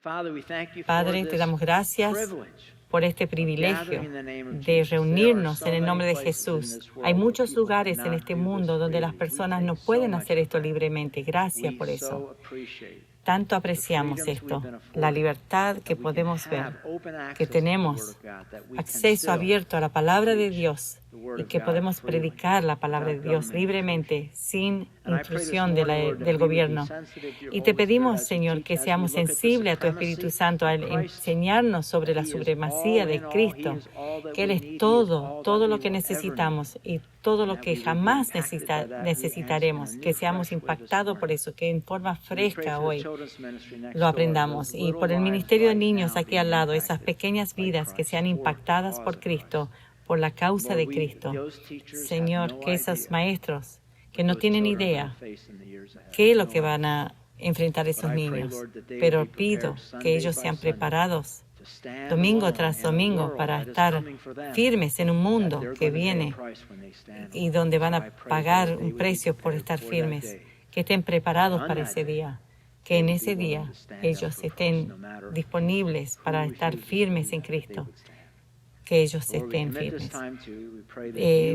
Padre, te damos gracias por este privilegio de reunirnos en el nombre de Jesús. Hay muchos lugares en este mundo donde las personas no pueden hacer esto libremente. Gracias por eso. Tanto apreciamos esto, la libertad que podemos ver, que tenemos acceso abierto a la palabra de Dios y que podemos predicar la palabra de Dios libremente, sin intrusión del gobierno. Y te pedimos, Señor, que seamos sensibles a tu Espíritu Santo al enseñarnos sobre la supremacía de Cristo, que Él es todo lo que necesitamos y todo lo que jamás necesitaremos, que seamos impactados por eso, que en forma fresca hoy lo aprendamos. Y por el ministerio de niños aquí al lado, esas pequeñas vidas que sean impactadas por Cristo, por la causa de Cristo. Señor, que esos maestros que no tienen idea qué es lo que van a enfrentar esos niños, pero pido que ellos sean preparados domingo tras domingo para estar firmes en un mundo que viene y donde van a pagar un precio por estar firmes, que estén preparados para ese día, que en ese día ellos estén disponibles para estar firmes en Cristo, que ellos estén firmes.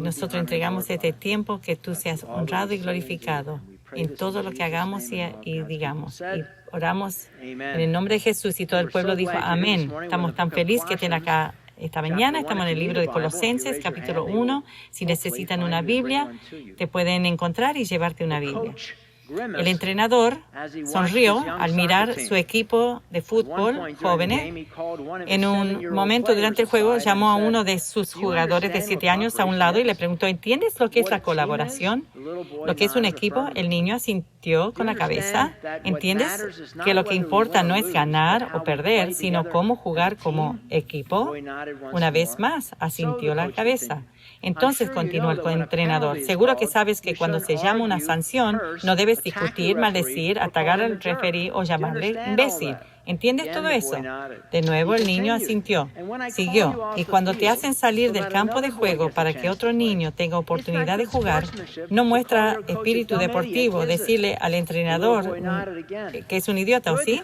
Nosotros entregamos este tiempo, que tú seas honrado y glorificado en todo lo que hagamos y digamos. Y oramos en el nombre de Jesús, y todo el pueblo dijo amén. Estamos tan felices que estén acá esta mañana. Estamos en el libro de Colosenses, capítulo 1. Si necesitan una Biblia, te pueden encontrar y llevarte una Biblia. El entrenador sonrió al mirar su equipo de fútbol jóvenes. En un momento durante el juego, llamó a uno de sus jugadores de 7 años a un lado y le preguntó: ¿entiendes lo que es la colaboración? ¿Lo que es un equipo? El niño asintió con la cabeza. ¿Entiendes que lo que importa no es ganar o perder, sino cómo jugar como equipo? Una vez más, asintió la cabeza. Entonces continuó el entrenador: seguro que sabes que cuando se llama una sanción, no debes discutir, maldecir, atacar al referee o llamarle imbécil. ¿Entiendes todo eso? De nuevo el niño asintió. Siguió: y cuando te hacen salir del campo de juego para que otro niño tenga oportunidad de jugar, no muestra espíritu deportivo decirle al entrenador que es un idiota, ¿o sí?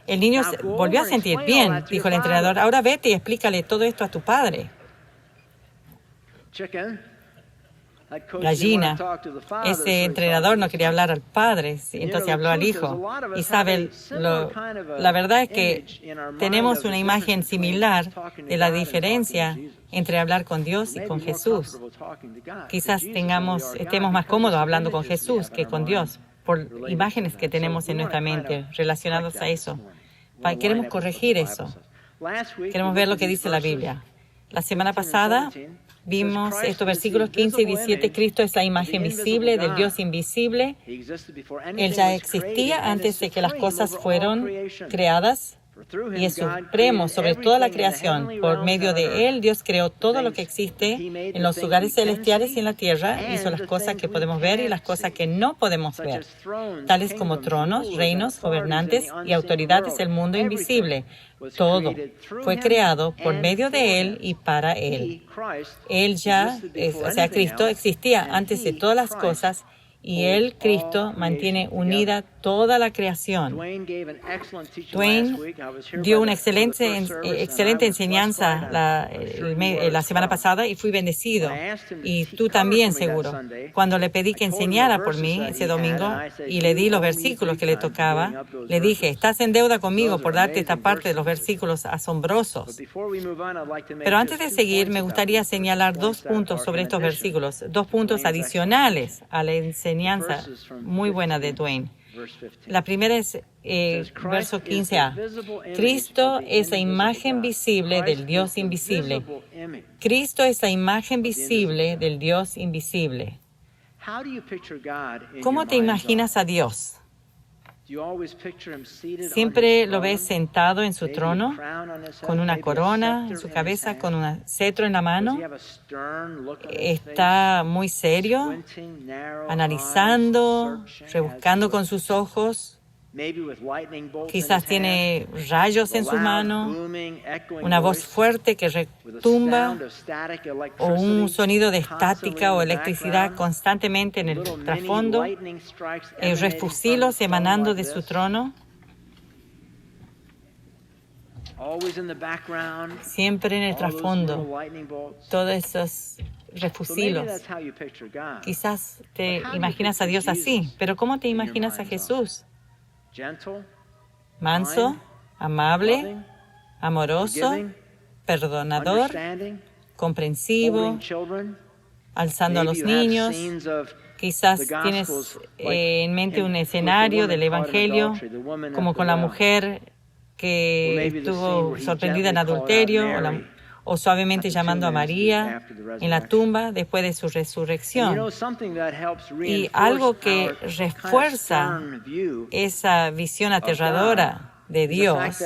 El niño volvió a sentir. Bien, dijo el entrenador, ahora vete y explícale todo esto a tu padre. Gallina. Ese entrenador no quería hablar al padre, entonces habló al hijo. Y sabe, la verdad es que tenemos una imagen similar de la diferencia entre hablar con Dios y con Jesús. Quizás estemos más cómodos hablando con Jesús que con Dios, por imágenes que tenemos en nuestra mente relacionadas a eso. Queremos corregir eso. Queremos ver lo que dice la Biblia. La semana pasada vimos estos versículos 15 y 17. Cristo es la imagen visible del Dios invisible. Él ya existía antes de que las cosas fueron creadas y es supremo sobre toda la creación. Por medio de Él, Dios creó todo lo que existe en los lugares celestiales y en la tierra. Hizo las cosas que podemos ver y las cosas que no podemos ver, tales como tronos, reinos, gobernantes y autoridades del mundo invisible. Todo fue creado por medio de Él y para Él. Él Cristo existía antes de todas las cosas, y Él, Cristo, mantiene unida toda la creación. Dwayne dio una excelente enseñanza la semana pasada y fui bendecido. Y tú también, seguro. Cuando le pedí que enseñara por mí ese domingo y le di los versículos que le tocaba, le dije: estás en deuda conmigo por darte esta parte de los versículos asombrosos. Pero antes de seguir, me gustaría señalar 2 puntos sobre estos versículos, 2 puntos adicionales a la enseñanza muy buena de Dwayne. La primera es verso 15a. Cristo es la imagen visible del Dios invisible. Cristo es la imagen visible del Dios invisible. ¿Cómo te imaginas a Dios? ¿Siempre lo ves sentado en su trono, con una corona en su cabeza, con un cetro en la mano? ¿Está muy serio, analizando, rebuscando con sus ojos? Quizás tiene rayos en sus manos, una voz fuerte que retumba, o un sonido de estática o electricidad constantemente en el trasfondo, refusilos emanando de su trono. siempre en el trasfondo, todos esos refusilos. Quizás te imaginas a Dios así, pero ¿cómo te imaginas a Jesús? Manso, amable, amoroso, perdonador, comprensivo, alzando a los niños. Quizás tienes en mente un escenario del Evangelio, como con la mujer que estuvo sorprendida en adulterio, o suavemente llamando a María en la tumba después de su resurrección. Y algo que refuerza esa visión aterradora de Dios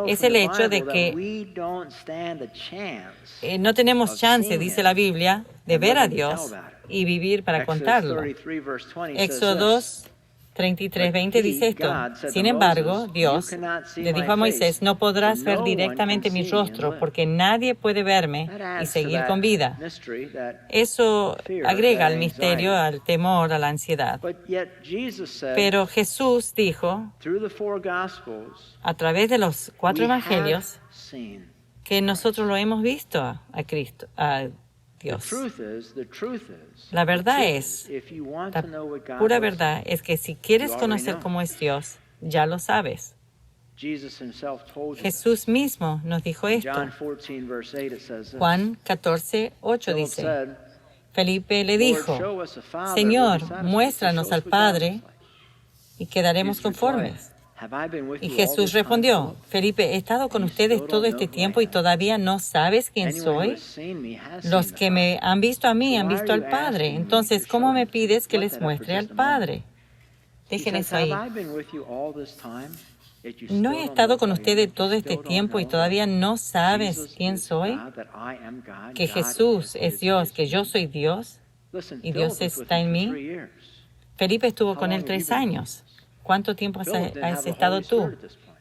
es el hecho de que no tenemos chance, dice la Biblia, de ver a Dios y vivir para contarlo. Éxodo 33:20 dice esto. Sin embargo, Dios le dijo a Moisés, no podrás ver directamente mi rostro porque nadie puede verme y seguir con vida. Eso agrega al misterio, al temor, a la ansiedad. Pero Jesús dijo, a través de los 4 evangelios, que nosotros lo hemos visto a Cristo, a Dios. La verdad es, la pura verdad es que si quieres conocer cómo es Dios, ya lo sabes. Jesús mismo nos dijo esto. Juan 14:8 dice, Felipe le dijo, Señor, muéstranos al Padre y quedaremos conformes. Y Jesús respondió, Felipe, he estado con ustedes todo este tiempo y todavía no sabes quién soy. Los que me han visto a mí han visto al Padre. Entonces, ¿cómo me pides que les muestre al Padre? Dejen eso ahí. ¿No he estado con ustedes todo este tiempo y todavía no sabes quién soy? Que Jesús es Dios, que yo soy Dios y Dios está en mí. Felipe estuvo con él 3 años. ¿Cuánto tiempo has estado tú?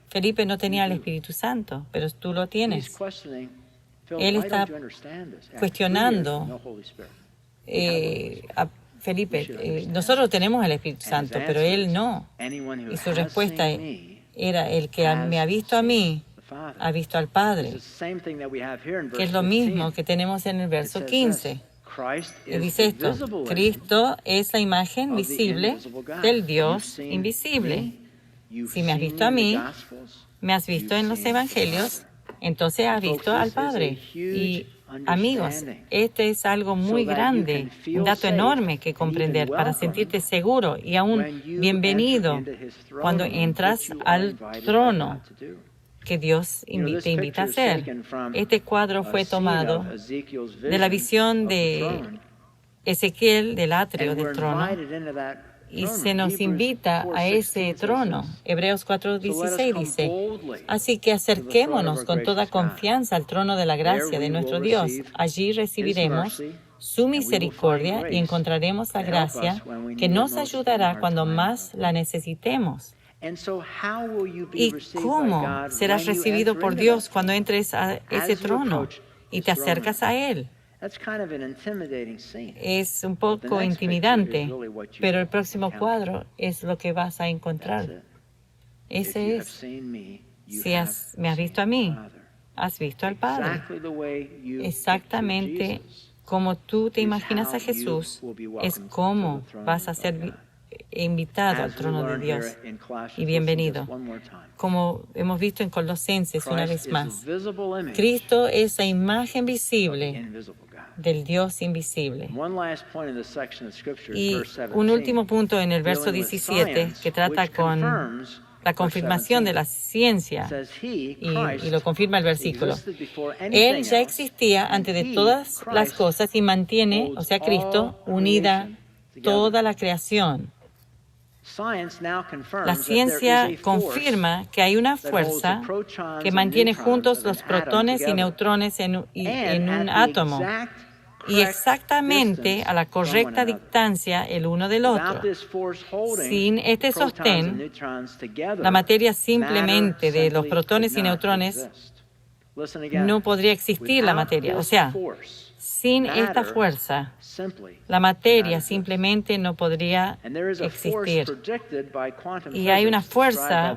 Felipe no tenía el Espíritu Santo, pero tú lo tienes. Él está cuestionando a Felipe. Nosotros tenemos el Espíritu Santo, pero él no. Y su respuesta era, el que me ha visto a mí, ha visto al Padre. Que es lo mismo que tenemos en el verso 15. Y dice esto, Cristo es la imagen visible del Dios invisible. Si me has visto a mí, me has visto en los evangelios, entonces has visto al Padre. Y amigos, este es algo muy grande, un dato enorme que comprender para sentirte seguro y aún bienvenido cuando entras al trono que Dios te invita a hacer. Este cuadro fue tomado de la visión de Ezequiel del atrio del trono y se nos invita a ese trono. Hebreos 4:16 dice, así que acerquémonos con toda confianza al trono de la gracia de nuestro Dios. Allí recibiremos su misericordia y encontraremos la gracia que nos ayudará cuando más la necesitemos. ¿Y cómo serás recibido por Dios cuando entres a ese trono y te acercas a Él? Es un poco intimidante, pero el próximo cuadro es lo que vas a encontrar. Ese es. Si me has visto a mí, has visto al Padre. Exactamente como tú te imaginas a Jesús, es como vas a ser invitado al trono de Dios y bienvenido. Como hemos visto en Colosenses una vez más, Cristo es la imagen visible del Dios invisible. Y un último punto en el verso 17 que trata con la confirmación de la ciencia, y lo confirma el versículo. Él ya existía antes de todas las cosas y mantiene, o sea, Cristo, unida toda la creación. La ciencia confirma que hay una fuerza que mantiene juntos los protones y neutrones en un átomo y exactamente a la correcta distancia el uno del otro. Sin este sostén, la materia simplemente de los protones y neutrones no podría existir la materia. O sea, sin esta fuerza, la materia simplemente no podría existir. Y hay una fuerza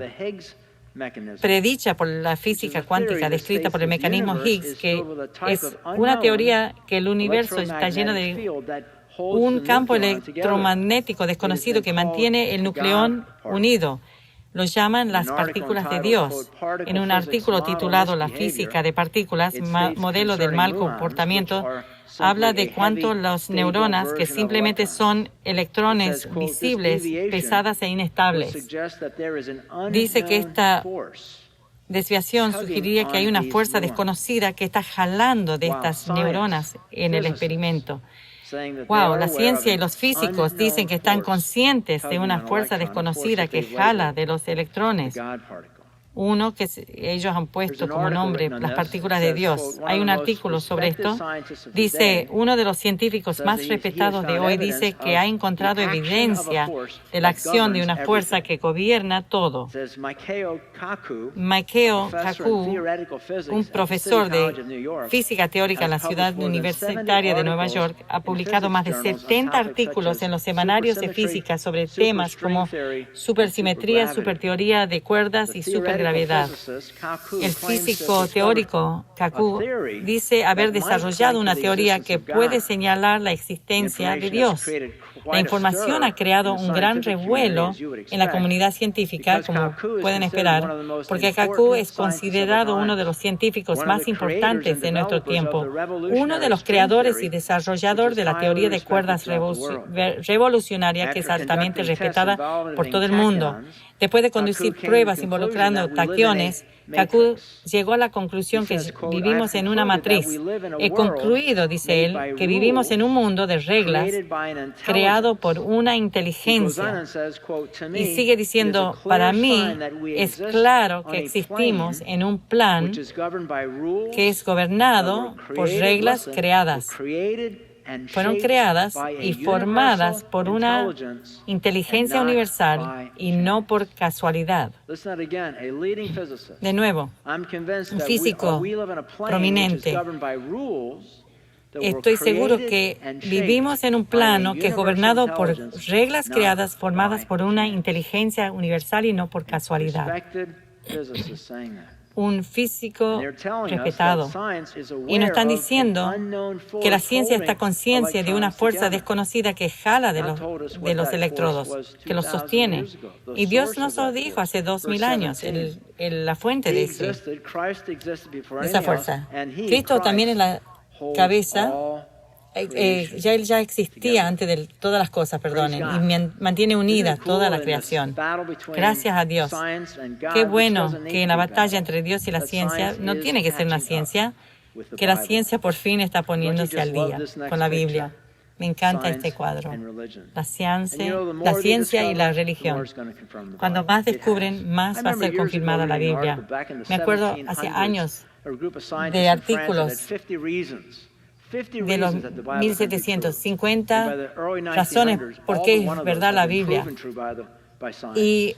predicha por la física cuántica, descrita por el mecanismo Higgs, que es una teoría que el universo está lleno de un campo electromagnético desconocido que mantiene el nucleón unido. Lo llaman las partículas de Dios. En un artículo titulado La física de partículas, modelo del mal comportamiento, habla de cuánto las neuronas, que simplemente son electrones visibles, pesadas e inestables. Dice que esta desviación sugeriría que hay una fuerza desconocida que está jalando de estas neuronas en el experimento. Wow, la ciencia y los físicos dicen que están conscientes de una fuerza desconocida que jala de los electrones. Uno que ellos han puesto como nombre las partículas de Dios. Hay un artículo sobre esto. Dice, uno de los científicos más respetados de hoy dice que ha encontrado evidencia de la acción de una fuerza que gobierna todo. Mikao Kaku, un profesor de física teórica en la ciudad universitaria de Nueva York, ha publicado más de 70 artículos en los semanarios de física sobre temas como supersimetría, superteoría de cuerdas y supergravedad. El físico teórico Kaku dice haber desarrollado una teoría que puede señalar la existencia de Dios. La información ha creado un gran revuelo en la comunidad científica, como pueden esperar, porque Kaku es considerado uno de los científicos más importantes de nuestro tiempo, uno de los creadores y desarrolladores de la teoría de cuerdas revolucionaria que es altamente respetada por todo el mundo. Después de conducir pruebas involucrando taquiones, Kaku llegó a la conclusión que vivimos en una matriz. He concluido, dice él, que vivimos en un mundo de reglas creado por una inteligencia. Y sigue diciendo, para mí es claro que existimos en un plan que es gobernado por reglas creadas. Fueron creadas y formadas por una inteligencia universal y no por casualidad. De nuevo, un físico prominente. Estoy seguro que vivimos en un plano que es gobernado por reglas creadas, formadas por una inteligencia universal y no por casualidad. Un físico respetado. Y nos están diciendo que la ciencia está consciente de una fuerza desconocida que jala de los electrodos, que los sostiene. Y Dios nos lo dijo hace 2000 años, la fuente de esa fuerza. Cristo también es la cabeza. Él ya existía antes de todas las cosas, perdonen, y mantiene unida toda la creación. Gracias a Dios. Qué bueno que en la batalla entre Dios y la ciencia, no tiene que ser una ciencia, que la ciencia por fin está poniéndose al día con la Biblia. Me encanta este cuadro. La ciencia y la religión. Cuando más descubren, más va a ser confirmada la Biblia. Me acuerdo hace años de artículos de los 1750 razones por qué es verdad la Biblia. Y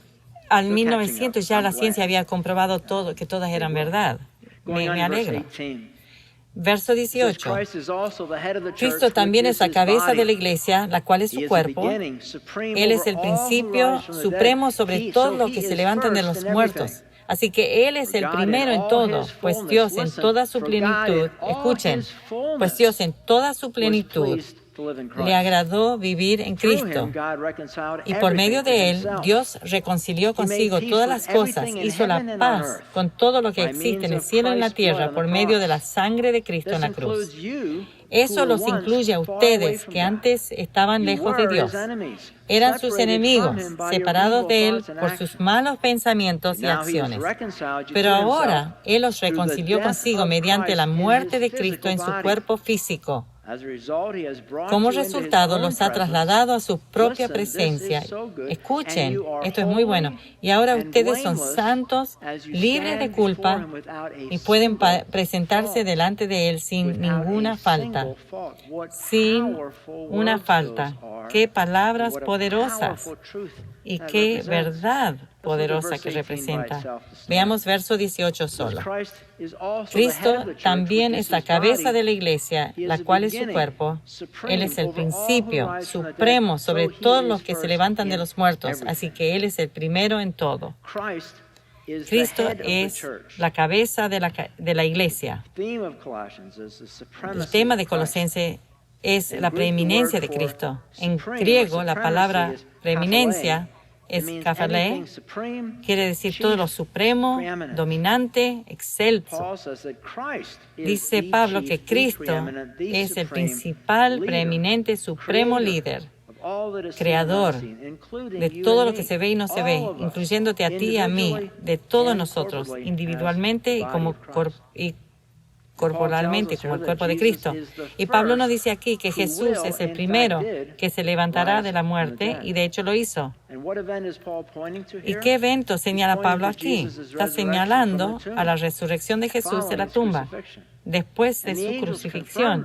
al 1900 ya la ciencia había comprobado todo, que todas eran verdad. Me alegro. Verso 18. Cristo también es la cabeza de la iglesia, la cual es su cuerpo. Él es el principio supremo sobre todo lo que se levantan de los muertos. Así que Él es el primero en todo, pues Dios en toda su plenitud, escuchen, pues Dios en toda su plenitud le agradó vivir en Cristo. Y por medio de Él, Dios reconcilió consigo todas las cosas, hizo la paz con todo lo que existe en el cielo y en la tierra por medio de la sangre de Cristo en la cruz. Eso los incluye a ustedes que antes estaban lejos de Dios. Eran sus enemigos, separados de Él por sus malos pensamientos y acciones. Pero ahora Él los reconcilió consigo mediante la muerte de Cristo en su cuerpo físico. Como resultado, los ha trasladado a su propia presencia. Escuchen, esto es muy bueno. Y ahora ustedes son santos, libres de culpa y pueden presentarse delante de Él sin ninguna falta. Sin una falta. ¡Qué palabras poderosas! Y qué verdad poderosa que representa. Veamos verso 18 solo. Cristo también es la cabeza de la iglesia, la cual es su cuerpo. Él es el principio supremo sobre todos los que se levantan de los muertos, así que Él es el primero en todo. Cristo es la cabeza de la iglesia. El tema de Colosenses es la preeminencia de Cristo. En griego, la palabra preeminencia es kafale, quiere decir todo lo supremo, dominante, excelso. Dice Pablo que Cristo es el principal, preeminente, supremo líder, creador de todo lo que se ve y no se ve, incluyéndote a ti y a mí, de todos nosotros, individualmente y corporalmente, como el cuerpo de Cristo. Y Pablo nos dice aquí que Jesús es el primero que se levantará de la muerte, y de hecho lo hizo. ¿Y qué evento señala Pablo aquí? Está señalando a la resurrección de Jesús de la tumba, después de su crucifixión.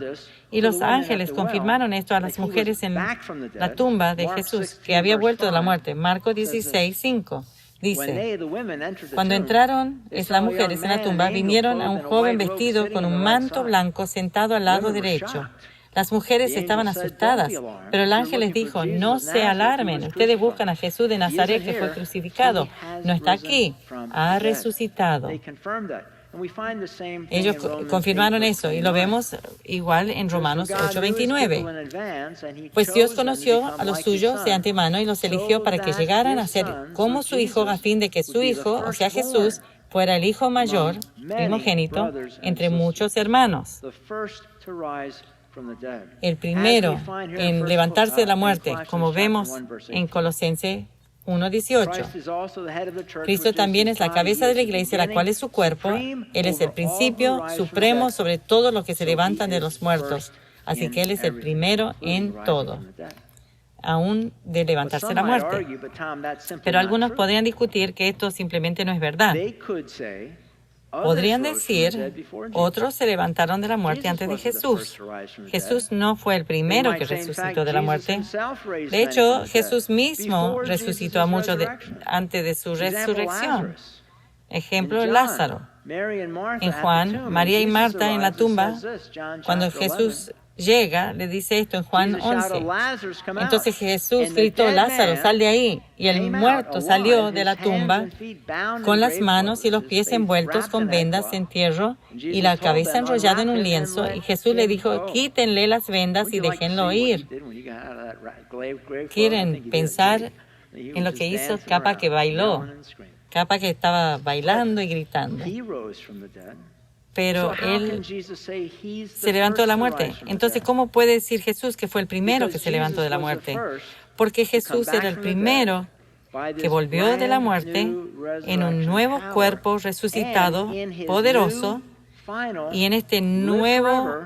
Y los ángeles confirmaron esto a las mujeres en la tumba de Jesús, que había vuelto de la muerte. Marcos 16:5. Dice, cuando entraron las mujeres en la tumba, vinieron a un joven vestido con un manto blanco sentado al lado derecho. Las mujeres estaban asustadas, pero el ángel les dijo, no se alarmen, ustedes buscan a Jesús de Nazaret que fue crucificado. No está aquí, ha resucitado. Ellos confirmaron eso y lo vemos igual en Romanos 8:29. Pues Dios conoció a los suyos de antemano y los eligió para que llegaran a ser como su Hijo, a fin de que su Hijo, o sea Jesús, fuera el Hijo mayor, primogénito, entre muchos hermanos. El primero en levantarse de la muerte, como vemos en Colosenses 1:18. Cristo también es la cabeza de la iglesia, la cual es su cuerpo. Él es el principio supremo sobre todo lo que se levantan de los muertos. Así que Él es el primero en todo, aún de levantarse de la muerte. Pero algunos podrían discutir que esto simplemente no es verdad. Podrían decir, otros se levantaron de la muerte antes de Jesús. Jesús no fue el primero que resucitó de la muerte. De hecho, Jesús mismo resucitó a muchos antes de su resurrección. Ejemplo, Lázaro. En Juan, María y Marta en la tumba, cuando Jesús llega, le dice esto en Juan 11. Entonces Jesús gritó, Lázaro, sal de ahí. Y el muerto salió de la tumba con las manos y los pies envueltos con vendas de entierro y la cabeza enrollada en un lienzo. Y Jesús le dijo, quítenle las vendas y déjenlo ir. ¿Quieren pensar en lo que hizo? Capaz que bailó, capaz que estaba bailando y gritando. Pero Él se levantó de la muerte. Entonces, ¿cómo puede decir Jesús que fue el primero que se levantó de la muerte? Porque Jesús era el primero que volvió de la muerte en un nuevo cuerpo resucitado, poderoso, y en este nuevo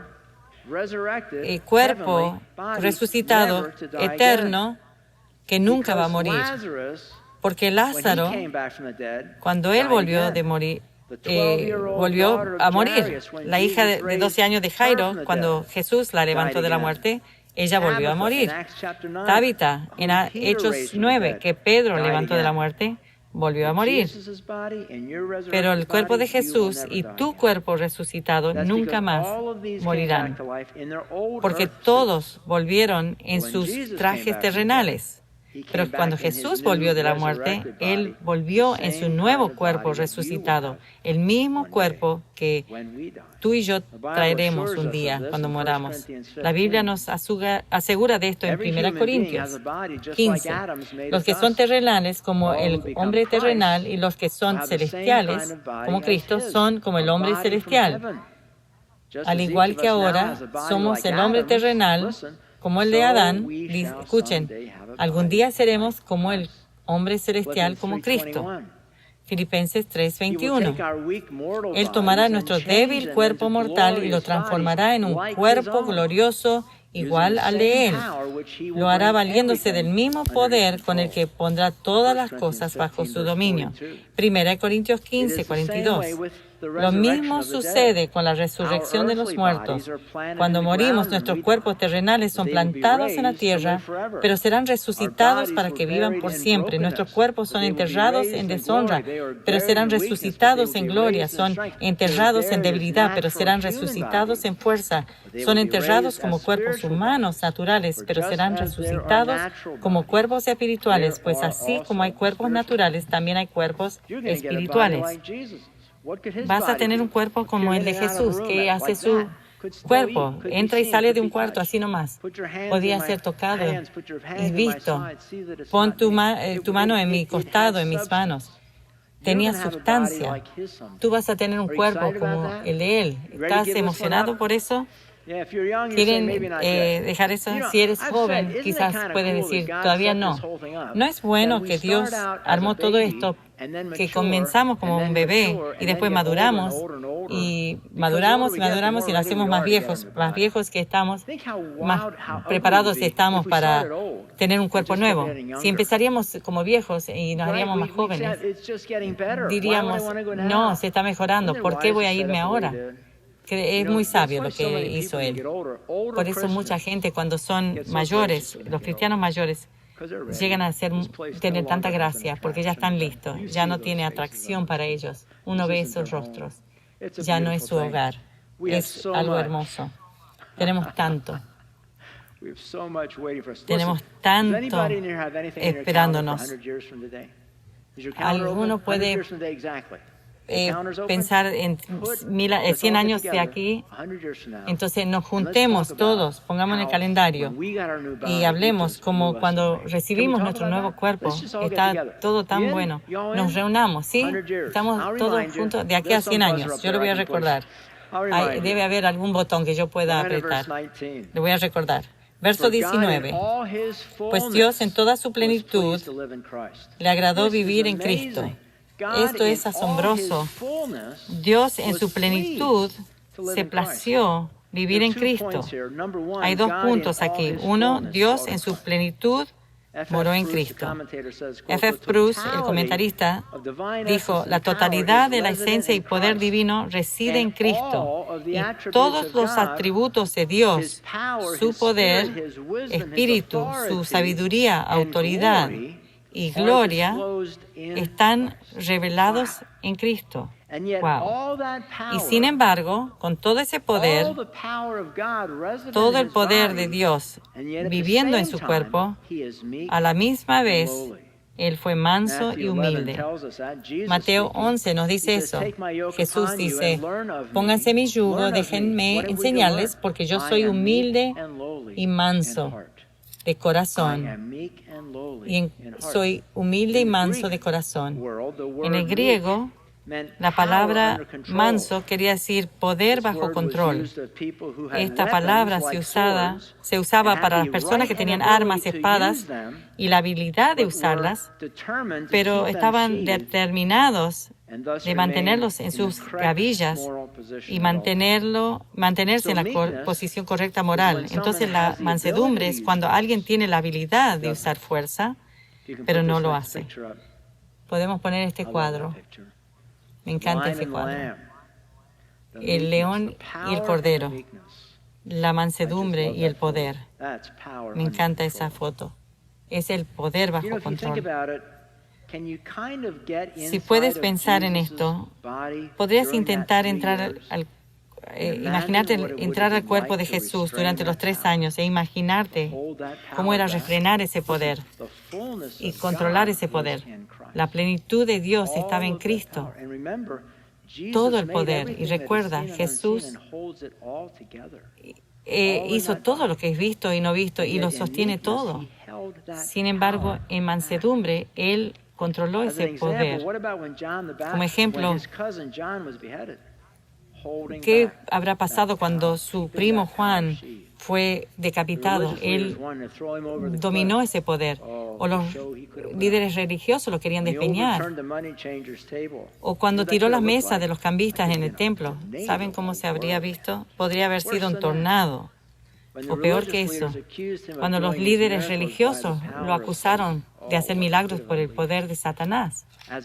cuerpo resucitado, eterno, que nunca va a morir. Porque Lázaro, cuando él volvió de morir, volvió a morir. La hija de 12 años de Jairo, cuando Jesús la levantó de la muerte, ella volvió a morir. Tabita, en Hechos 9, que Pedro levantó de la muerte, volvió a morir. Pero el cuerpo de Jesús y tu cuerpo resucitado nunca más morirán, porque todos volvieron en sus trajes terrenales. Pero cuando Jesús volvió de la muerte, Él volvió en su nuevo cuerpo resucitado, el mismo cuerpo que tú y yo traeremos un día cuando moramos. La Biblia nos asegura de esto en 1 Corintios 15. Los que son terrenales como el hombre terrenal y los que son celestiales como Cristo son como el hombre celestial. Al igual que ahora somos el hombre terrenal como el de Adán, escuchen, algún día seremos como el hombre celestial, como Cristo. Filipenses 3:21. Él tomará nuestro débil cuerpo mortal y lo transformará en un cuerpo glorioso igual al de Él. Lo hará valiéndose del mismo poder con el que pondrá todas las cosas bajo su dominio. 1 Corintios 15:42. Lo mismo sucede con la resurrección de los muertos. Cuando morimos, nuestros cuerpos terrenales son plantados en la tierra, pero serán resucitados para que vivan por siempre. Nuestros cuerpos son enterrados en deshonra, pero serán resucitados en gloria. Son enterrados en debilidad, pero serán resucitados en fuerza. Son enterrados como cuerpos humanos naturales, pero serán resucitados como cuerpos espirituales, pues así como hay cuerpos naturales, también hay cuerpos espirituales. Vas a tener un cuerpo como el de Jesús, que hace su cuerpo, entra y sale de un cuarto así nomás. Podía ser tocado y visto. Pon tu mano en mi costado, en mis manos. Tenía sustancia. Tú vas a tener un cuerpo como el de Él. ¿Estás emocionado por eso? ¿Quieren dejar eso? Si eres joven, quizás puedes decir, todavía no. ¿No es bueno que Dios armó todo esto, que comenzamos como un bebé y después maduramos y maduramos y maduramos y nos hacemos más viejos que estamos, más preparados estamos para tener un cuerpo nuevo? Si empezaríamos como viejos y nos haríamos más jóvenes, diríamos, no, se está mejorando, ¿por qué voy a irme ahora? Que es muy sabio lo que hizo Él. Por eso mucha gente cuando son mayores, los cristianos mayores, llegan a tener tanta gracia porque ya están listos, ya no tiene atracción para ellos. Uno ve esos rostros, ya no es su hogar. Es algo hermoso. Tenemos tanto esperándonos. Alguno puede pensar en 100 años de aquí. Entonces nos juntemos todos, pongamos en el calendario y hablemos como cuando recibimos nuestro nuevo cuerpo. Está todo tan bueno. Nos reunamos, ¿sí? Estamos todos juntos de aquí a 100 años. Yo lo voy a recordar. Debe haber algún botón que yo pueda apretar. Le voy a recordar. Verso 19. Pues Dios en toda su plenitud le agradó vivir en Cristo. Esto es asombroso. Dios en su plenitud se plació vivir en Cristo. Hay dos puntos aquí. Uno, Dios en su plenitud moró en Cristo. F.F. Bruce, el comentarista, dijo, la totalidad de la esencia y poder divino reside en Cristo. Y todos los atributos de Dios, su poder, espíritu, su sabiduría, autoridad y gloria están revelados en Cristo. Wow. Y sin embargo, con todo ese poder, todo el poder de Dios viviendo en su cuerpo, a la misma vez, Él fue manso y humilde. Mateo 11 nos dice eso. Jesús dice, pónganse mi yugo, déjenme enseñarles, porque yo soy humilde y manso de corazón. Soy humilde y manso de corazón. En el griego, la palabra manso quería decir poder bajo control. Esta palabra se usaba para las personas que tenían armas, espadas y la habilidad de usarlas, pero estaban determinados de mantenerlos en sus gavillas y mantenerse en la posición correcta moral. Entonces la mansedumbre es cuando alguien tiene la habilidad de usar fuerza, pero no lo hace. Podemos poner este cuadro. Me encanta este cuadro. El león y el cordero, la mansedumbre y el poder. Me encanta esa foto. Es el poder bajo control. Si puedes pensar en esto, podrías intentar imaginarte entrar al cuerpo de Jesús durante los 3 años e imaginarte cómo era refrenar ese poder y controlar ese poder. La plenitud de Dios estaba en Cristo. Todo el poder. Y recuerda, Jesús hizo todo lo que es visto y no visto y lo sostiene todo. Sin embargo, en mansedumbre, Él controló ese poder. Como ejemplo, ¿qué habrá pasado cuando su primo Juan fue decapitado? Él dominó ese poder. O los líderes religiosos lo querían despeñar. O cuando tiró las mesas de los cambistas en el templo. ¿Saben cómo se habría visto? Podría haber sido un tornado. O peor que eso, cuando los líderes religiosos lo acusaron de hacer milagros por el poder de Satanás,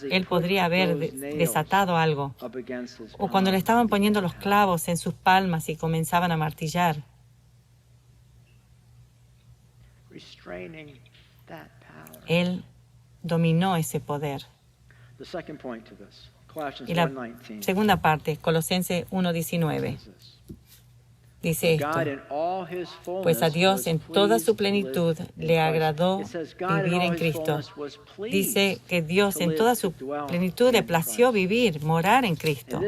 él podría haber desatado algo. O cuando le estaban poniendo los clavos en sus palmas y comenzaban a martillar. Él dominó ese poder. Y la segunda parte, Colosenses 1:19. Dice esto: pues a Dios en toda su plenitud le agradó vivir en Cristo. Dice que Dios en toda su plenitud le plació vivir, morar en Cristo.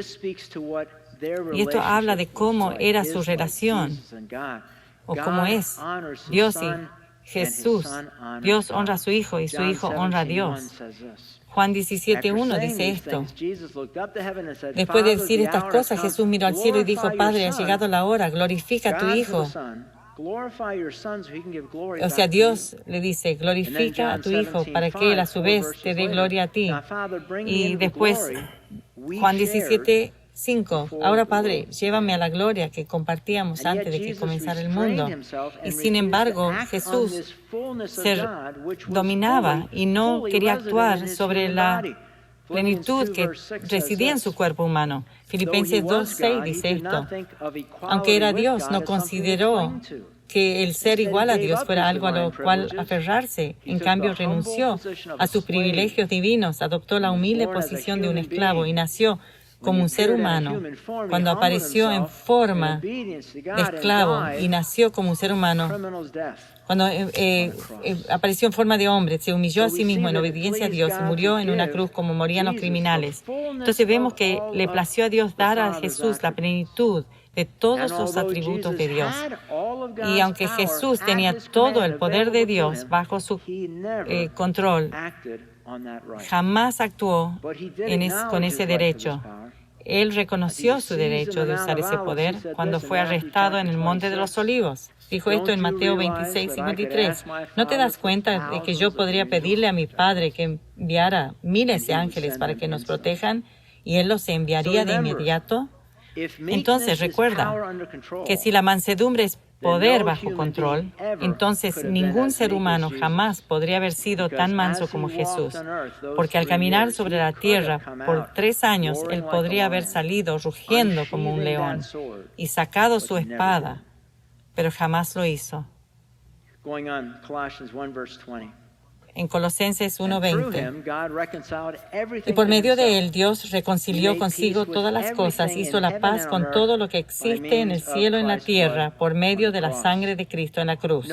Y esto habla de cómo era su relación, o cómo es Dios y Jesús. Dios honra a su Hijo y su Hijo honra a Dios. Juan 17:1 dice esto. Después de decir estas cosas, Jesús miró al cielo y dijo: Padre, ha llegado la hora, glorifica a tu Hijo. O sea, Dios le dice: glorifica a tu Hijo para que Él a su vez te dé gloria a ti. Y después, Juan 17:5, ahora Padre, llévame a la gloria que compartíamos antes de que comenzara el mundo. Y sin embargo, Jesús se dominaba y no quería actuar sobre la plenitud que residía en su cuerpo humano. Filipenses 2:6 dice esto: aunque era Dios, no consideró que el ser igual a Dios fuera algo a lo cual aferrarse. En cambio, renunció a sus privilegios divinos, adoptó la humilde posición de un esclavo y nació como un ser humano. Cuando apareció en forma de esclavo y nació como un ser humano, cuando apareció en forma de hombre, se humilló a sí mismo en obediencia a Dios y murió en una cruz como morían los criminales. Entonces vemos que le plació a Dios dar a Jesús la plenitud de todos los atributos de Dios. Y aunque Jesús tenía todo el poder de Dios bajo su control, jamás actuó con ese derecho. Él reconoció su derecho de usar ese poder cuando fue arrestado en el Monte de los Olivos. Dijo esto en Mateo 26:53. ¿No te das cuenta de que yo podría pedirle a mi Padre que enviara miles de ángeles para que nos protejan y Él los enviaría de inmediato? Entonces recuerda que si la mansedumbre es poder bajo control, entonces ningún ser humano jamás podría haber sido tan manso como Jesús, porque al caminar sobre la tierra por 3 años, Él podría haber salido rugiendo como un león y sacado su espada, pero jamás lo hizo. En Colosenses 1:20. Y por medio de él, Dios reconcilió consigo todas las cosas, hizo la paz con todo lo que existe en el cielo y en la tierra, por medio de la sangre de Cristo en la cruz.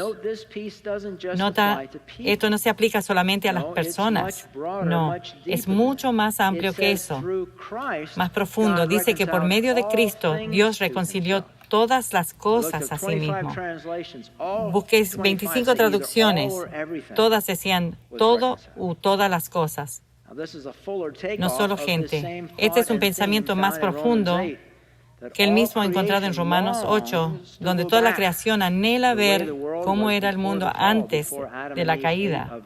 Nota, esto no se aplica solamente a las personas. No, es mucho más amplio que eso, más profundo. Dice que por medio de Cristo, Dios reconcilió todas las cosas a sí mismo. Busqué 25 traducciones. Todas decían todo u todas las cosas. No solo gente. Este es un pensamiento más profundo que él mismo ha encontrado en Romanos 8, donde toda la creación anhela ver cómo era el mundo antes de la caída,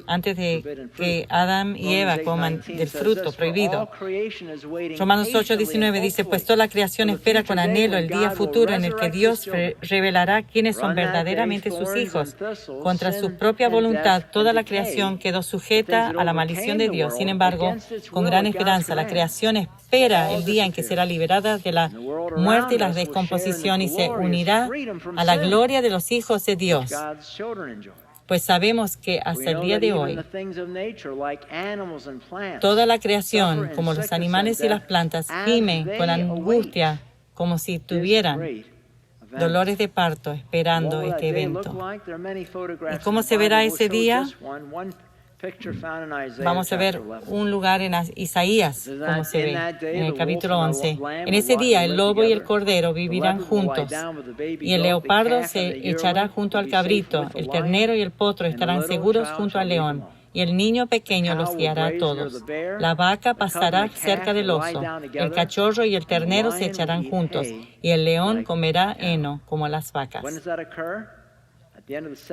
antes de que Adán y Eva coman del fruto prohibido. Romanos 8:19 dice: pues toda la creación espera con anhelo el día futuro en el que Dios revelará quiénes son verdaderamente sus hijos. Contra su propia voluntad, toda la creación quedó sujeta a la maldición de Dios. Sin embargo, con gran esperanza, la creación espera el día en que será liberada de la muerte y la descomposición y se unirá a la gloria de los hijos de Dios. Pues sabemos que hasta el día de hoy, toda la creación, como los animales y las plantas, gime con angustia como si tuvieran dolores de parto esperando este evento. ¿Y cómo se verá ese día? Vamos a ver un lugar en Isaías, como se ve en el capítulo 11. En ese día el lobo y el cordero vivirán juntos, y el leopardo se echará junto al cabrito, el ternero y el potro estarán seguros junto al león, y el niño pequeño los guiará a todos. La vaca pastará cerca del oso, el cachorro y el ternero se echarán juntos, y el león comerá heno como las vacas.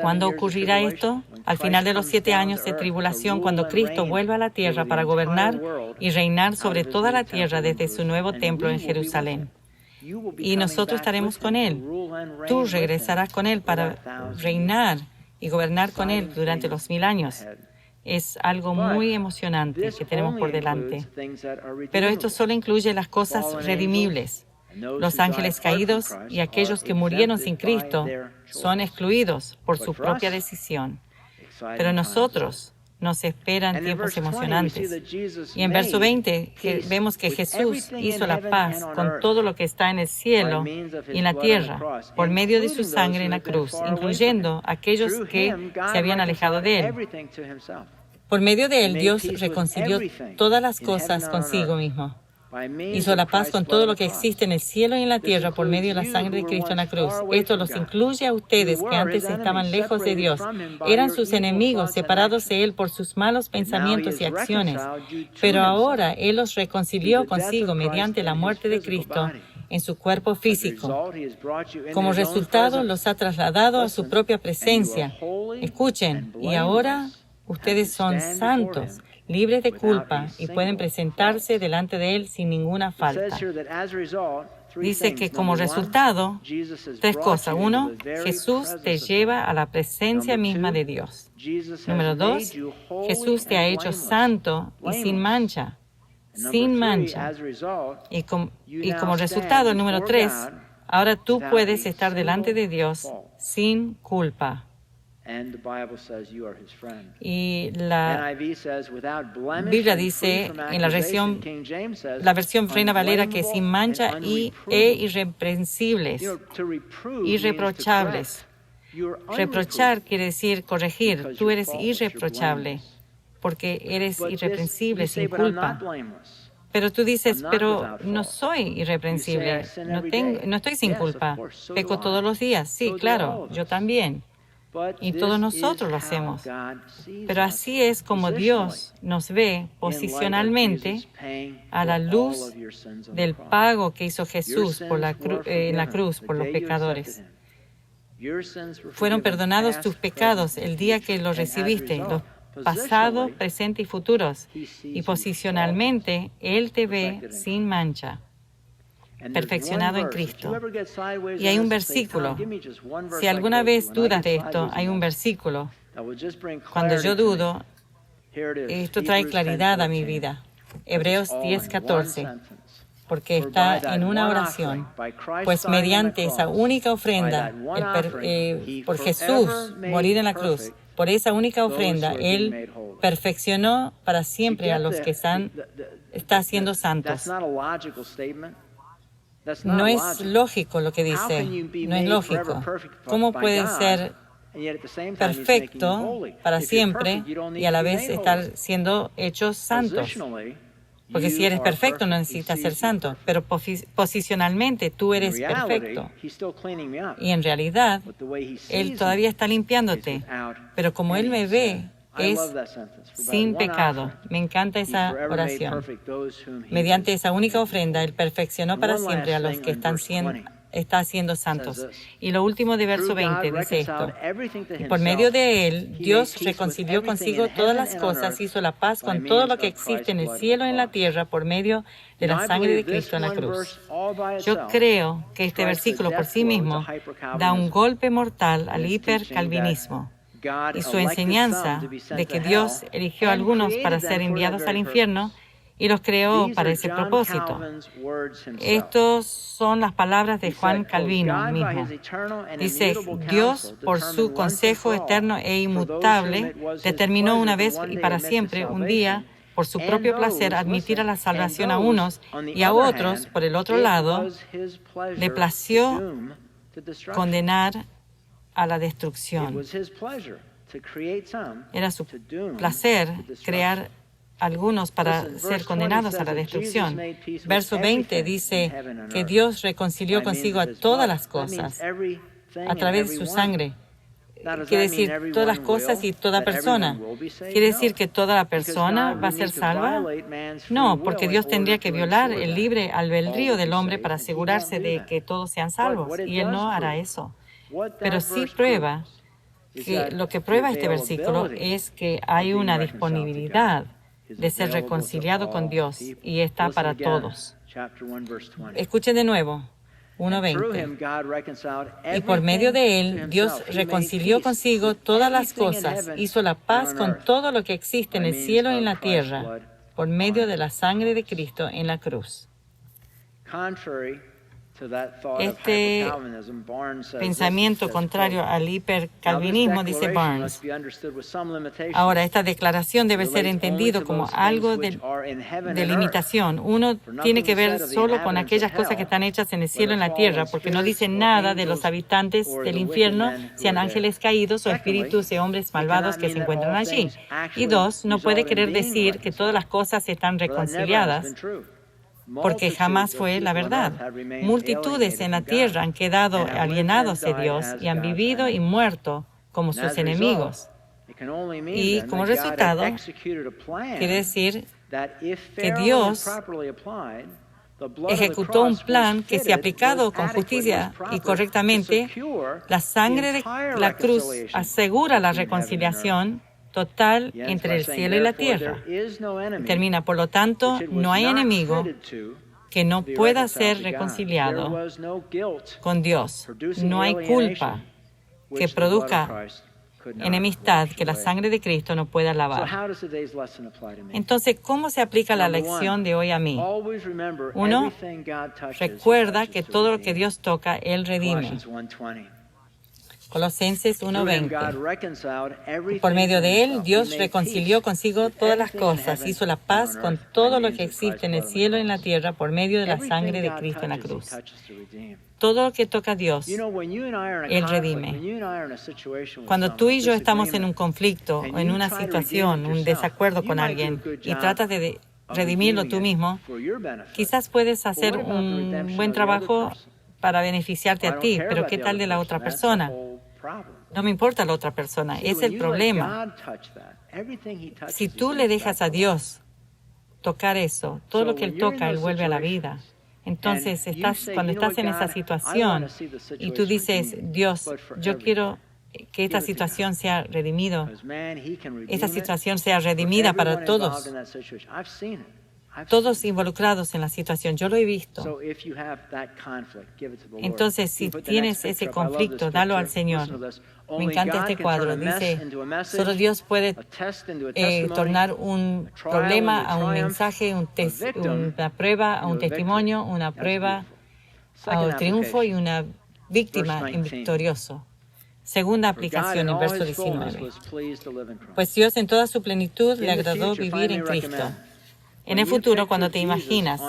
¿Cuándo ocurrirá esto? Al final de los 7 años de tribulación, cuando Cristo vuelva a la tierra para gobernar y reinar sobre toda la tierra desde su nuevo templo en Jerusalén. y nosotros estaremos con Él. Tú regresarás con Él para reinar y gobernar con Él durante los 1000 años. Es algo muy emocionante que tenemos por delante. Pero esto solo incluye las cosas redimibles. Los ángeles caídos y aquellos que murieron sin Cristo son excluidos por su propia decisión. Pero nosotros nos esperan tiempos emocionantes. Y en verso 20 vemos que Jesús hizo la paz con todo lo que está en el cielo y en la tierra por medio de su sangre en la cruz, incluyendo aquellos que se habían alejado de Él. Por medio de Él, Dios reconcilió todas las cosas consigo mismo. Hizo la paz con todo lo que existe en el cielo y en la tierra por medio de la sangre de Cristo en la cruz. Esto los incluye a ustedes que antes estaban lejos de Dios. Eran sus enemigos, separados de Él por sus malos pensamientos y acciones. Pero ahora Él los reconcilió consigo mediante la muerte de Cristo en su cuerpo físico. Como resultado, los ha trasladado a su propia presencia. Escuchen, y ahora ustedes son santos, libres de culpa y pueden presentarse delante de Él sin ninguna falta. Dice que como resultado, 3 cosas. 1, Jesús te lleva a la presencia misma de Dios. Número 2, Jesús te ha hecho santo y sin mancha. Sin mancha. Y como resultado, el número 3, ahora tú puedes estar delante de Dios sin culpa. Y la Biblia dice en la versión Reina Valera que sin mancha e irreprensibles, irreprochables. Reprochar quiere decir corregir. Tú eres irreprochable porque eres irreprensible, sin culpa. Pero tú dices, pero no soy irreprensible, no estoy sin culpa. Peco todos los días. Sí, claro, yo también. Y todos nosotros lo hacemos. Pero así es como Dios nos ve posicionalmente a la luz del pago que hizo Jesús en la cruz por los pecadores. Fueron perdonados tus pecados el día que los recibiste, los pasados, presentes y futuros. Y posicionalmente, Él te ve sin mancha, perfeccionado en Cristo. Y hay un versículo. Si alguna vez dudas de esto, hay un versículo. Cuando yo dudo, esto trae claridad a mi vida. Hebreos 10:14. Porque está en una oración. Pues mediante esa única ofrenda, por Jesús morir en la cruz, por esa única ofrenda, Él perfeccionó para siempre a los que está haciendo santos. No es lógico lo que dice, no es lógico. ¿Cómo puede ser perfecto para siempre y a la vez estar siendo hechos santos? Porque si eres perfecto no necesitas ser santo, pero posicionalmente tú eres perfecto. Y en realidad, Él todavía está limpiándote, pero como Él me ve, es sin pecado. Me encanta esa oración. Mediante esa única ofrenda, Él perfeccionó para siempre a los que está haciendo santos. Y lo último de verso 20 dice esto. Y por medio de Él, Dios reconcilió consigo todas las cosas, hizo la paz con todo lo que existe en el cielo y en la tierra por medio de la sangre de Cristo en la cruz. Yo creo que este versículo por sí mismo da un golpe mortal al hipercalvinismo y su enseñanza de que Dios eligió a algunos para ser enviados al infierno y los creó para ese propósito. Estas son las palabras de Juan Calvino mismo. Dice, Dios, por su consejo eterno e inmutable, determinó una vez y para siempre, un día, por su propio placer, admitir a la salvación a unos y a otros, por el otro lado, le plació condenar a la destrucción. Era su placer crear algunos para ser condenados a la destrucción. Verso 20 dice que Dios reconcilió consigo a todas las cosas a través de su sangre. Quiere decir todas las cosas y toda persona. ¿Quiere decir que toda la persona va a ser salva? No, porque Dios tendría que violar el libre albedrío del hombre para asegurarse de que todos sean salvos, y Él no hará eso. Pero sí prueba que lo que prueba este versículo es que hay una disponibilidad de ser reconciliado con Dios y está para todos. Escuchen de nuevo. 1:20. Y por medio de él, Dios reconcilió consigo todas las cosas, hizo la paz con todo lo que existe en el cielo y en la tierra, por medio de la sangre de Cristo en la cruz. Este pensamiento contrario al hipercalvinismo, dice Barnes. Ahora, esta declaración debe ser entendido como algo de limitación. Uno tiene que ver solo con aquellas cosas que están hechas en el cielo y en la tierra, porque no dice nada de los habitantes del infierno, sean ángeles caídos o espíritus de hombres malvados que se encuentran allí. Y dos, no puede querer decir que todas las cosas están reconciliadas, porque jamás fue la verdad. Multitudes en la tierra han quedado alienados de Dios y han vivido y muerto como sus enemigos. Y como resultado, quiere decir que Dios ejecutó un plan que, si aplicado con justicia y correctamente, la sangre de la cruz asegura la reconciliación total entre el cielo y la tierra. Termina, por lo tanto, no hay enemigo que no pueda ser reconciliado con Dios. No hay culpa que produzca enemistad que la sangre de Cristo no pueda lavar. Entonces, ¿cómo se aplica la lección de hoy a mí? Uno, recuerda que todo lo que Dios toca, Él redime. Colosenses 1:20. Por medio de él, Dios reconcilió consigo todas las cosas, hizo la paz con todo lo que existe en el cielo y en la tierra por medio de la sangre de Cristo en la cruz. Todo lo que toca a Dios, Él redime. Cuando tú y yo estamos en un conflicto o en una situación, un desacuerdo con alguien, y tratas de redimirlo tú mismo, quizás puedes hacer un buen trabajo para beneficiarte a ti, pero ¿qué tal de la otra persona? No me importa la otra persona, es el problema. Si tú le dejas a Dios tocar eso, todo lo que Él toca, Él vuelve a la vida. Entonces, cuando estás en esa situación y tú dices, Dios, yo quiero que esta situación sea redimida, esta situación sea redimida para todos. Todos involucrados en la situación, yo lo he visto. Entonces, si tienes ese conflicto, dalo al Señor. Me encanta este cuadro. Dice, solo Dios puede tornar un problema a un mensaje, una prueba a un testimonio, una prueba a un triunfo y una víctima victorioso. Segunda aplicación, en verso 19. Pues Dios en toda su plenitud le agradó vivir en Cristo. En el futuro, cuando te imaginas,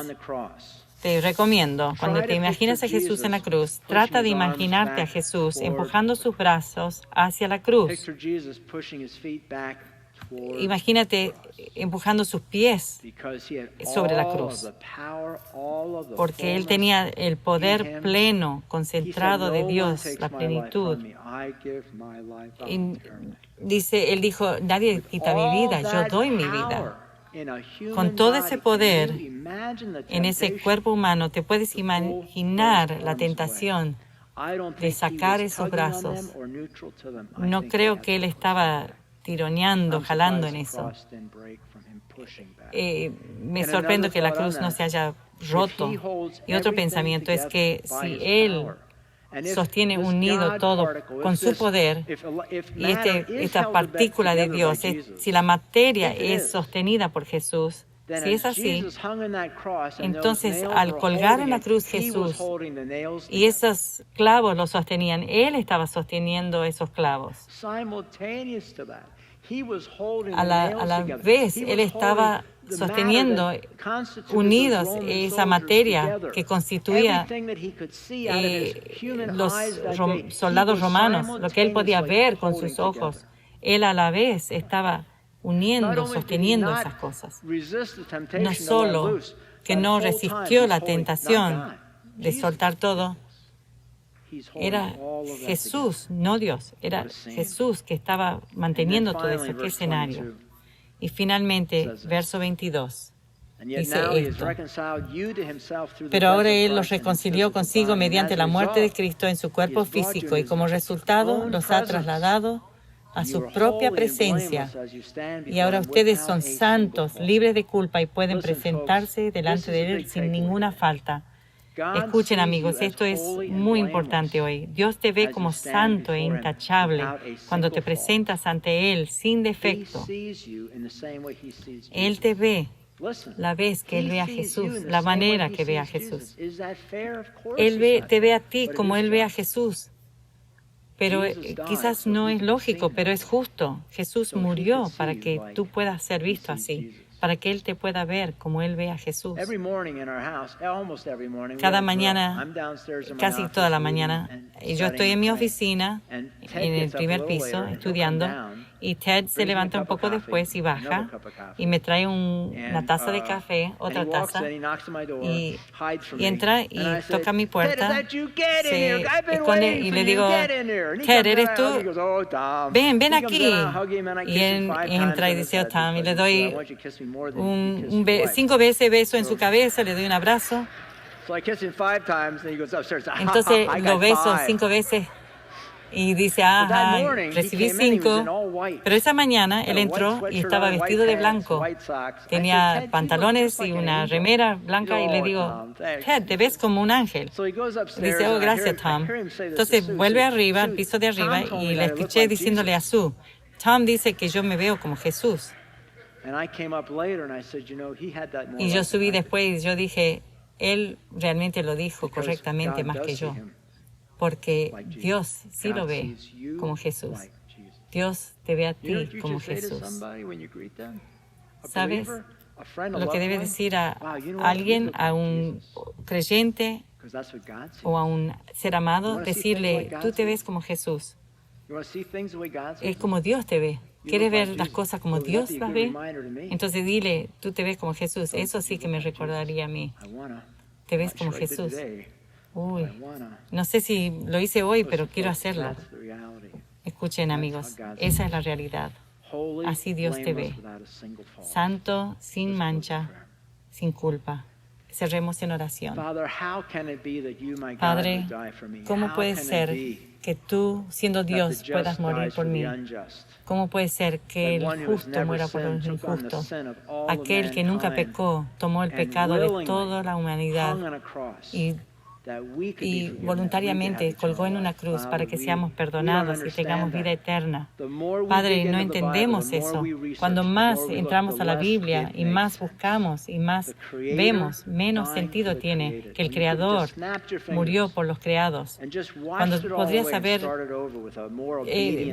te recomiendo, cuando te imaginas a Jesús en la cruz, trata de imaginarte a Jesús empujando sus brazos hacia la cruz. Imagínate empujando sus pies sobre la cruz, porque Él tenía el poder pleno, concentrado de Dios, la plenitud. Y Él dijo, nadie quita mi vida, yo doy mi vida. Con todo ese poder en ese cuerpo humano, te puedes imaginar la tentación de sacar esos brazos. No creo que Él estaba tironeando, jalando en eso. Me sorprende que la cruz no se haya roto. Y otro pensamiento es que si Él sostiene unido todo con su poder, y esta partícula de Dios, si la materia es sostenida por Jesús, si es así, entonces al colgar en la cruz Jesús y esos clavos lo sostenían, Él estaba sosteniendo esos clavos. A la vez, Él estaba sosteniendo unidos esa materia que constituía los soldados romanos, lo que Él podía ver con sus ojos. Él a la vez estaba uniendo, sosteniendo esas cosas. No solo que no resistió la tentación de soltar todo, era Jesús, no Dios, era Jesús que estaba manteniendo todo eso. ¿Qué escenario? Y finalmente, verso 22, dice esto. Pero ahora Él los reconcilió consigo mediante la muerte de Cristo en su cuerpo físico y como resultado los ha trasladado a su propia presencia. Y ahora ustedes son santos, libres de culpa y pueden presentarse delante de Él sin ninguna falta. Escuchen, amigos, esto es muy importante hoy. Dios te ve como santo e intachable cuando te presentas ante Él sin defecto. Él te ve la vez que Él ve a Jesús, la manera que ve a Jesús. Él te ve a ti como Él ve a Jesús. Pero quizás no es lógico, pero es justo. Jesús murió para que tú puedas ser visto así, para que Él te pueda ver como Él ve a Jesús. Cada mañana, casi toda la mañana, yo estoy en mi oficina, en el primer piso, estudiando, y Ted se levanta un poco después y baja, y me trae una taza de café, otra taza, y entra y toca mi puerta, se esconde y le digo, Ted, ¿eres tú? Ven aquí. Y él entra y dice, oh, Tom, y le doy 5 veces beso en su cabeza, le doy un abrazo. Entonces lo beso 5 veces y dice, recibí 5. Pero esa mañana él entró y estaba vestido de blanco. Tenía pantalones y una remera blanca y le digo, Ted, te ves como un ángel. Dice, oh, gracias, Tom. Entonces vuelve arriba, al piso de arriba, y le escuché diciéndole a Sue, Tom dice que yo me veo como Jesús. Y yo subí después y yo dije, él realmente lo dijo correctamente más que yo. Porque Dios sí lo ve como Jesús. Dios te ve a ti como Jesús. ¿Sabes lo que debe decir a alguien, a un creyente o a un ser amado? Decirle, tú te ves como Jesús. Es como Dios te ve. ¿Quieres ver las cosas como Dios las ve? Entonces dile, tú te ves como Jesús. Eso sí que me recordaría a mí. Te ves como Jesús. Uy, no sé si lo hice hoy, pero quiero hacerlo. Escuchen, amigos, esa es la realidad. Así Dios te ve. Santo, sin mancha, sin culpa. Cerremos en oración. Padre, ¿cómo puede ser que tú, siendo Dios, puedas morir por mí? ¿Cómo puede ser que el justo muera por los injustos? Aquel que nunca pecó tomó el pecado de toda la humanidad y voluntariamente colgó en una cruz para que seamos perdonados y tengamos vida eterna. Padre, no entendemos eso. Cuando más entramos a la Biblia y más buscamos y más vemos, menos sentido tiene que el Creador murió por los creados. Cuando podrías haber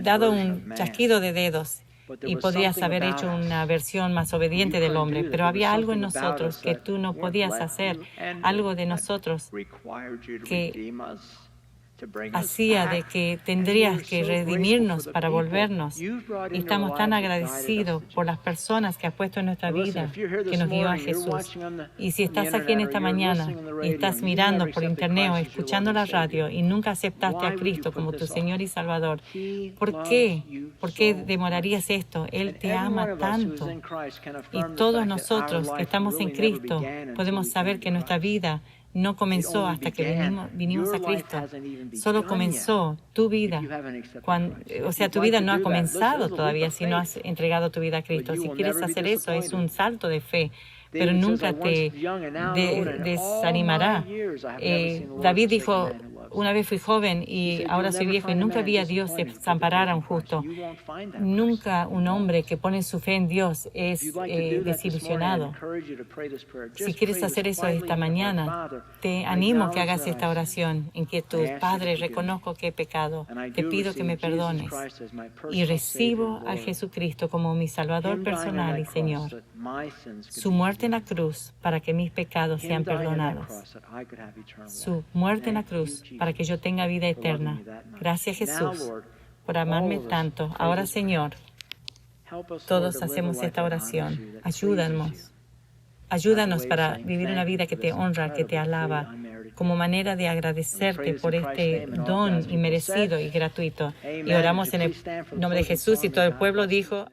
dado un chasquido de dedos y podrías haber hecho una versión más obediente del hombre, pero había algo en nosotros que tú no podías hacer, algo de nosotros que hacía de que tendrías que redimirnos para volvernos. Y estamos tan agradecidos por las personas que has puesto en nuestra vida, que nos dio a Jesús. Y si estás aquí en esta mañana y estás mirando por internet o escuchando la radio y nunca aceptaste a Cristo como tu Señor y Salvador, ¿por qué? ¿Por qué demorarías esto? Él te ama tanto. Y todos nosotros que estamos en Cristo podemos saber que nuestra vida no comenzó hasta que vinimos a Cristo. Solo comenzó tu vida. Tu vida no ha comenzado todavía si no has entregado tu vida a Cristo. Si quieres hacer eso, es un salto de fe, pero nunca te desanimará. David dijo, una vez fui joven y ahora soy viejo y nunca vi a Dios desamparar a un justo. Nunca un hombre que pone su fe en Dios es desilusionado. Si quieres hacer eso esta mañana, te animo que hagas esta oración en quietud. Padre, reconozco que he pecado. Te pido que me perdones. Y recibo a Jesucristo como mi Salvador personal y Señor. Su muerte en la cruz para que mis pecados sean perdonados. Su muerte en la cruz para que yo tenga vida eterna. Gracias, Jesús, por amarme tanto. Ahora, Señor, todos hacemos esta oración. Ayúdanos para vivir una vida que te honra, que te alaba, como manera de agradecerte por este don inmerecido y gratuito. Y oramos en el nombre de Jesús, y todo el pueblo dijo...